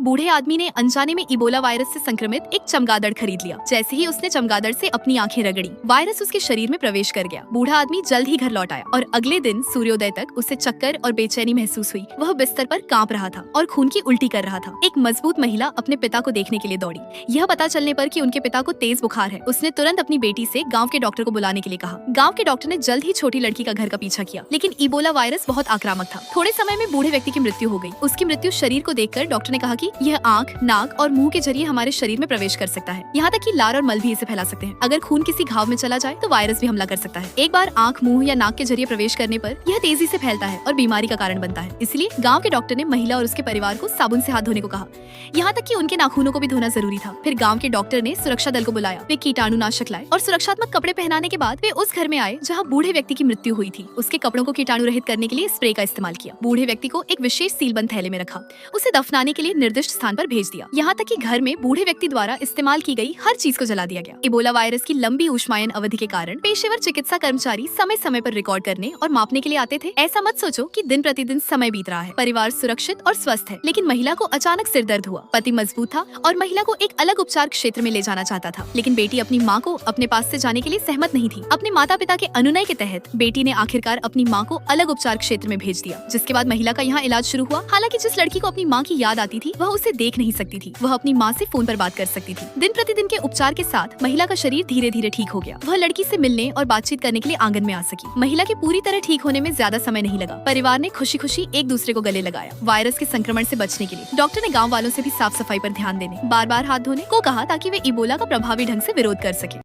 बूढ़े आदमी ने अनजाने में इबोला वायरस से संक्रमित एक चमगादड़ खरीद लिया। जैसे ही उसने चमगादड़ से अपनी आंखें रगड़ी, वायरस उसके शरीर में प्रवेश कर गया। बूढ़ा आदमी जल्द ही घर लौट आया और अगले दिन सूर्योदय तक उसे चक्कर और बेचैनी महसूस हुई। वह बिस्तर पर कांप रहा था और खून की उल्टी कर रहा था। एक मजबूत महिला अपने पिता को देखने के लिए दौड़ी। यह पता चलने पर कि उनके पिता को तेज बुखार है, उसने तुरंत अपनी बेटी से गाँव के डॉक्टर को बुलाने के लिए कहा। गाँव के डॉक्टर ने जल्द ही छोटी लड़की का घर का पीछा किया, लेकिन इबोला वायरस बहुत आक्रामक था। थोड़े समय में बूढ़े व्यक्ति की मृत्यु हो गई। उसकी मृत्यु शरीर को देखकर डॉक्टर ने कहा कि यह आंख, नाक और मुंह के जरिए हमारे शरीर में प्रवेश कर सकता है। यहाँ तक कि लार और मल भी इसे फैला सकते हैं। अगर खून किसी घाव में चला जाए तो वायरस भी हमला कर सकता है। एक बार आंख, मुंह या नाक के जरिए प्रवेश करने पर यह तेजी से फैलता है और बीमारी का कारण बनता है। इसलिए गाँव के डॉक्टर ने महिला और उसके परिवार को साबुन से हाथ धोने को कहा। यहाँ तक कि उनके नाखूनों को भी धोना जरूरी था। फिर गाँव के डॉक्टर ने सुरक्षा दल को बुलाया। वे कीटाणुनाशक लाए और सुरक्षात्मक कपड़े पहनाने के बाद वे उस घर में आए जहाँ बूढ़े व्यक्ति की मृत्यु हुई थी। उसके कपड़ों को कीटाणु रहित करने के लिए स्प्रे का इस्तेमाल किया। बूढ़े व्यक्ति को एक विशेष सीलबंद थैले में रखा, उसे दफनाने के लिए निर्दिष्ट स्थान पर भेज दिया। यहाँ तक कि घर में बूढ़े व्यक्ति द्वारा इस्तेमाल की गई हर चीज को जला दिया गया। इबोला वायरस की लंबी ऊष्मायन अवधि के कारण पेशेवर चिकित्सा कर्मचारी समय समय पर रिकॉर्ड करने और मापने के लिए आते थे। ऐसा मत सोचो कि दिन प्रतिदिन समय बीत रहा है। परिवार सुरक्षित और स्वस्थ है, लेकिन महिला को अचानक सिर दर्द हुआ। पति मजबूत था और महिला को एक अलग उपचार क्षेत्र में ले जाना चाहता था, लेकिन बेटी अपनी माँ को अपने पास से जाने के लिए सहमत नहीं थी। अपने माता पिता के अनुनय के तहत बेटी ने आखिरकार अपनी माँ को अलग उपचार क्षेत्र में भेज दिया, जिसके बाद महिला का यहाँ इलाज शुरू हुआ। हालांकि जिस लड़की को अपनी माँ की याद आती थी वह उसे देख नहीं सकती थी, वह अपनी माँ से फोन पर बात कर सकती थी। दिन प्रतिदिन के उपचार के साथ महिला का शरीर धीरे धीरे ठीक हो गया। वह लड़की से मिलने और बातचीत करने के लिए आंगन में आ सकी। महिला के पूरी तरह ठीक होने में ज्यादा समय नहीं लगा। परिवार ने खुशी खुशी एक दूसरे को गले लगाया। वायरस के संक्रमण से बचने के लिए डॉक्टर ने गाँव वालों से भी साफ सफाई पर ध्यान देने, बार बार हाथ धोने को कहा ताकि वे इबोला का प्रभावी ढंग से विरोध कर सके।